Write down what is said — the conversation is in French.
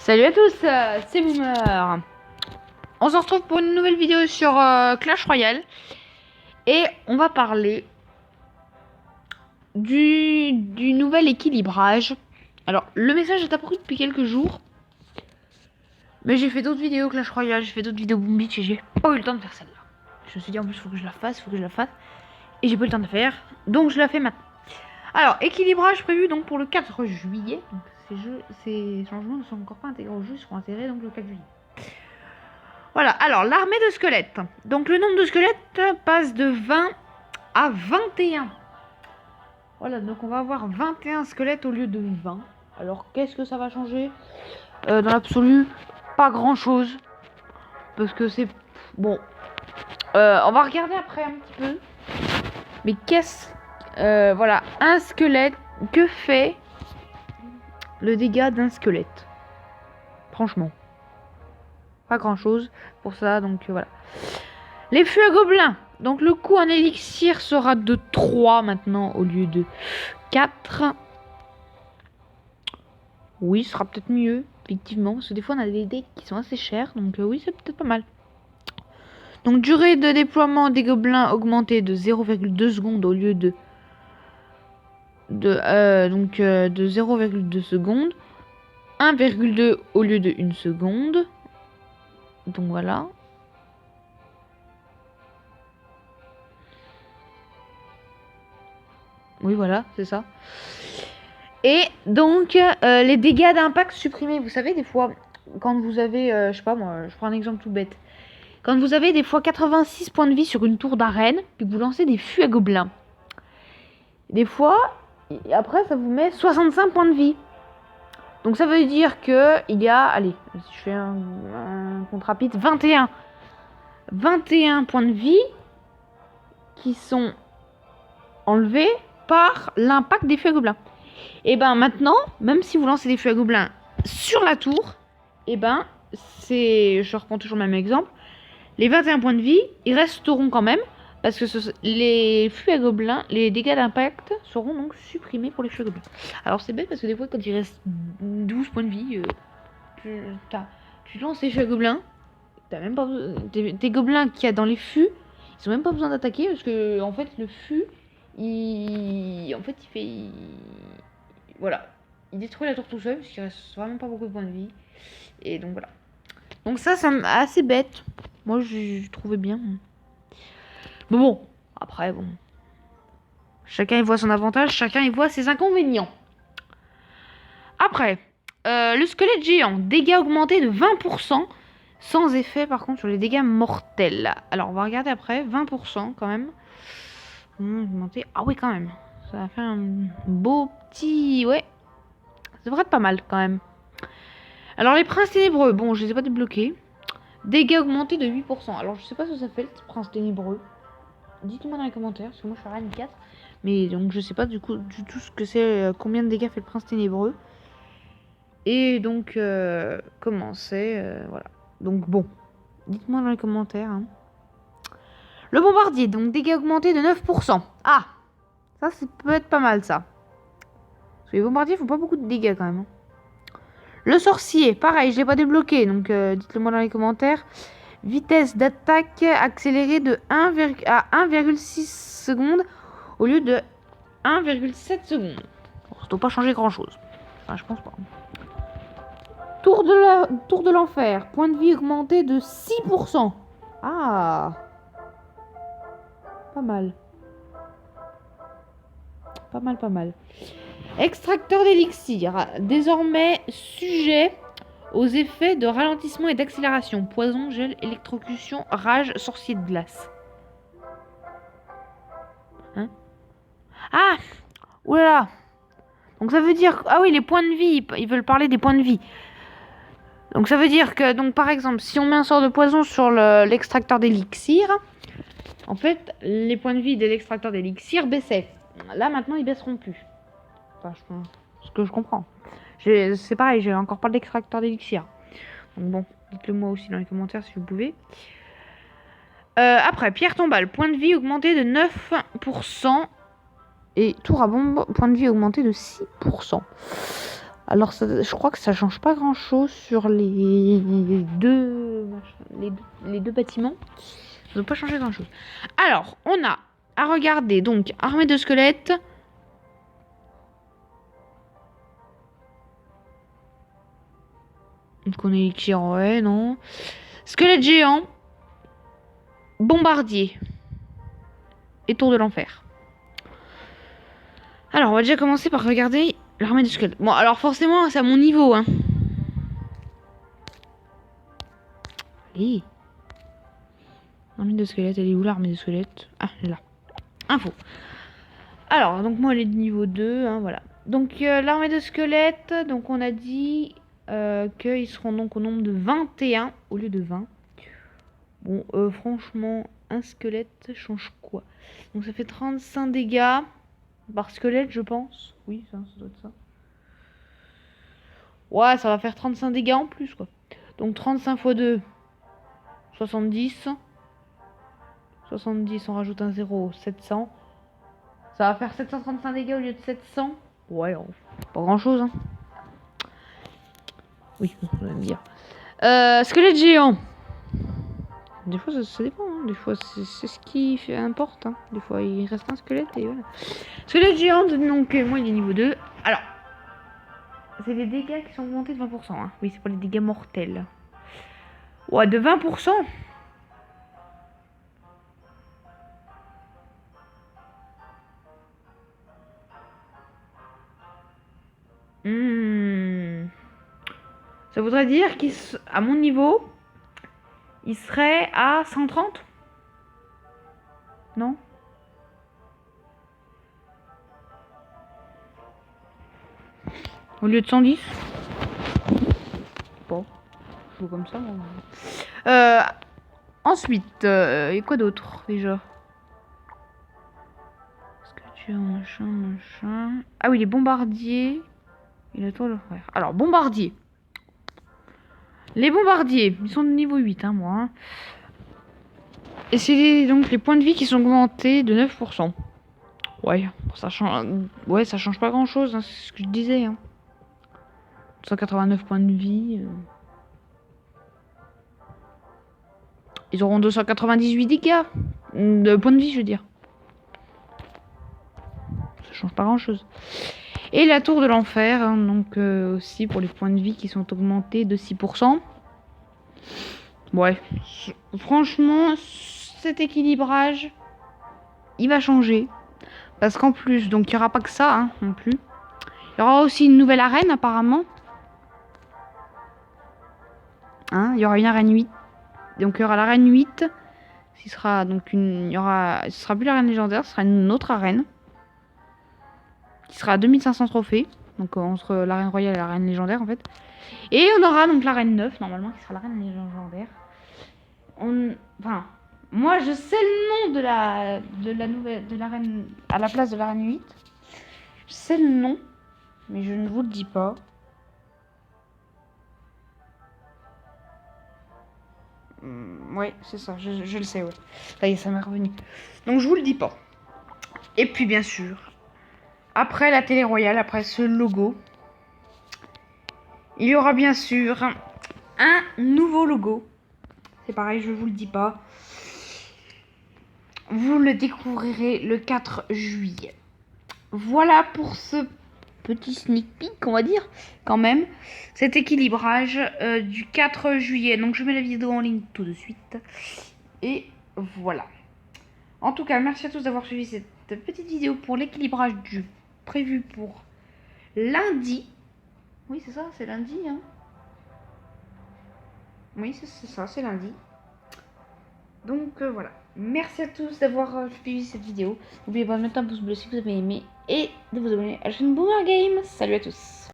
Salut à tous, c'est Boomer. On se retrouve pour une nouvelle vidéo sur Clash Royale. Et on va parler du nouvel équilibrage. Alors, le message est apparu depuis quelques jours. Mais j'ai fait d'autres vidéos Clash Royale, j'ai fait d'autres vidéos Boom Beach et j'ai pas eu le temps de faire celle-là. Je me suis dit en plus, faut que je la fasse. Et j'ai pas eu le temps de la faire, donc je la fais maintenant. Alors, équilibrage prévu donc pour le 4 juillet. Donc, ces changements ne sont encore pas intégrés au jeu, ils seront intégrés donc le 4 juillet. Voilà, alors l'armée de squelettes. Donc le nombre de squelettes passe de 20 à 21. Voilà, donc on va avoir 21 squelettes au lieu de 20. Alors qu'est-ce que ça va changer? Dans l'absolu, pas grand chose. Parce que c'est... Bon. On va regarder après un petit peu. Mais qu'est-ce... voilà, un squelette. Que fait le dégât d'un squelette? Franchement. Pas grand chose pour ça, donc voilà. Les fûts à gobelins. Donc le coût en élixir sera de 3 maintenant au lieu de 4. Oui, ce sera peut-être mieux, effectivement. Parce que des fois on a des decks qui sont assez chers. Donc oui, c'est peut-être pas mal. Donc durée de déploiement des gobelins augmentée de 0,2 secondes au lieu de 0,2 secondes. 1,2 au lieu de 1 seconde. Donc voilà. Oui, voilà, c'est ça. Et donc, les dégâts d'impact supprimés. Vous savez, des fois, quand vous avez... je sais pas, moi, je prends un exemple tout bête. Quand vous avez des fois 86 points de vie sur une tour d'arène, puis que vous lancez des fûts à gobelins. Des fois, après, ça vous met 65 points de vie. Donc ça veut dire que il y a... Allez, si je fais un compte rapide, 21 points de vie qui sont enlevés par l'impact des fûts à gobelins. Et ben maintenant, même si vous lancez des fûts à gobelins sur la tour, et ben c'est, je reprends toujours le même exemple, les 21 points de vie, ils resteront quand même, parce que les fûts à gobelins, les dégâts d'impact seront donc supprimés pour les fûts à gobelins. Alors c'est bête parce que des fois quand il reste 12 points de vie, tu lances les fûts à gobelins, t'as même pas tes gobelins qu'il y a dans les fûts, ils ont même pas besoin d'attaquer parce que en fait le fût voilà, il détruit la tour tout seul parce qu'il reste vraiment pas beaucoup de points de vie. Et donc voilà. Donc ça assez bête. Moi je trouvais bien. Mais bon, après bon. Chacun y voit son avantage, chacun y voit ses inconvénients. Après, le squelette géant, dégâts augmentés de 20%, sans effet par contre sur les dégâts mortels. Alors on va regarder après, 20% quand même. Augmenté. Ah oui quand même. Ça va faire un beau petit... Ouais. Ça devrait être pas mal quand même. Alors les princes ténébreux. Bon, je les ai pas débloqués. Dégâts augmentés de 8%. Alors je sais pas ce que ça fait le prince ténébreux. Dites-moi dans les commentaires. Parce que moi je suis à 4. Mais donc je sais pas du tout ce que c'est. Combien de dégâts fait le prince ténébreux. Et donc comment c'est. Voilà. Donc bon. Dites-moi dans les commentaires. Hein. Le bombardier. Donc dégâts augmentés de 9%. Ah, ça peut être pas mal ça. Parce que les bombardiers font pas beaucoup de dégâts quand même. Le sorcier, pareil, je l'ai pas débloqué, donc dites-le moi dans les commentaires. Vitesse d'attaque accélérée de 1,6 secondes au lieu de 1,7 secondes. Bon, ça doit pas changer grand chose. Enfin, je pense pas. Tour de l'enfer, point de vie augmenté de 6%. Ah, pas mal. Pas mal. Extracteur d'élixir, désormais sujet aux effets de ralentissement et d'accélération. Poison, gel, électrocution, rage, sorcier de glace. Hein? Ah! Oulala! Donc ça veut dire... Ah oui, les points de vie, ils veulent parler des points de vie. Donc ça veut dire que, donc par exemple, si on met un sort de poison sur l'extracteur d'élixir, en fait, les points de vie de l'extracteur d'élixir baissaient. Là, maintenant, ils baisseront plus. Enfin, ce que je comprends. C'est pareil, j'ai encore pas d'extracteur d'élixir. Donc bon, dites-le moi aussi dans les commentaires si vous pouvez. Après, pierre tombale, point de vie augmenté de 9%. Et tour à bombe, point de vie augmenté de 6%. Alors, je crois que ça change pas grand-chose sur les deux bâtiments. Ça ne doit pas changer grand-chose. Alors, on a à regarder, donc, armée de squelettes. Donc, on est élixir, ouais, non. Squelette géant. Bombardier. Et tour de l'enfer. Alors, on va déjà commencer par regarder l'armée de squelettes. Bon, alors forcément, c'est à mon niveau, hein. Allez. L'armée de squelettes, elle est où l'armée de squelettes? Ah, elle est là. Info. Alors, donc moi, elle est de niveau 2, hein, voilà. Donc, l'armée de squelettes, donc on a dit qu'ils seront donc au nombre de 21 au lieu de 20. Bon, franchement, un squelette change quoi? Donc, ça fait 35 dégâts par squelette, je pense. Oui, ça doit être ça. Ouais, ça va faire 35 dégâts en plus, quoi. Donc, 35 x 2, 70. 70, on rajoute un 0, 700. Ça va faire 735 dégâts au lieu de 700. Ouais, pas grand chose, hein. Oui, on va me dire. Squelette géant. Des fois, ça dépend. Hein. Des fois, c'est ce qui importe. Hein. Des fois, il reste un squelette et voilà. Squelette géant, donc moi, il est niveau 2. Alors, c'est les dégâts qui sont augmentés de 20%. Hein. Oui, c'est pas les dégâts mortels. Ouais, de 20%. Ça voudrait dire qu'à mon niveau, il serait à 130? Non? Au lieu de 110? Bon, je joue comme ça. Ensuite, et quoi d'autre déjà? Est-ce que tu as machin. Ah oui, les bombardiers. Et la tour de frère. Alors, bombardiers. Les bombardiers, ils sont de niveau 8, hein, moi. Hein. Et c'est donc les points de vie qui sont augmentés de 9%. Ouais, ça change pas grand-chose, hein, c'est ce que je disais. Hein. 189 points de vie. Ils auront 298 dégâts. De points de vie, je veux dire. Ça change pas grand-chose. Et la tour de l'enfer, hein, donc aussi pour les points de vie qui sont augmentés de 6%. Ouais, franchement, cet équilibrage, il va changer. Parce qu'en plus, donc il n'y aura pas que ça, hein, non plus. Il y aura aussi une nouvelle arène, apparemment. Hein, il y aura une arène 8. Donc il y aura l'arène 8. Ce sera donc ce sera plus l'arène légendaire, ce sera une autre arène. Qui sera à 2500 trophées. Donc entre l'arène royale et l'arène légendaire, en fait. Et on aura donc l'arène 9, normalement, qui sera l'arène légendaire. Enfin, moi je sais le nom de l'arène à la place de l'arène 8. Je sais le nom, mais je ne vous le dis pas. Ouais, c'est ça, je le sais, ouais. Ça y est, ça m'est revenu. Donc je vous le dis pas. Et puis bien sûr, après la télé royale, après ce logo, il y aura bien sûr un nouveau logo. C'est pareil, je vous le dis pas. Vous le découvrirez le 4 juillet. Voilà pour ce petit sneak peek, on va dire, quand même. Cet équilibrage du 4 juillet. Donc je mets la vidéo en ligne tout de suite. Et voilà. En tout cas, merci à tous d'avoir suivi cette petite vidéo pour l'équilibrage du prévu pour lundi. Oui, c'est ça, c'est lundi, hein. Oui, c'est ça, c'est lundi. Donc voilà. Merci à tous d'avoir suivi cette vidéo. N'oubliez pas de mettre un pouce bleu si vous avez aimé et de vous abonner à la chaîne Boomer Game. Salut à tous.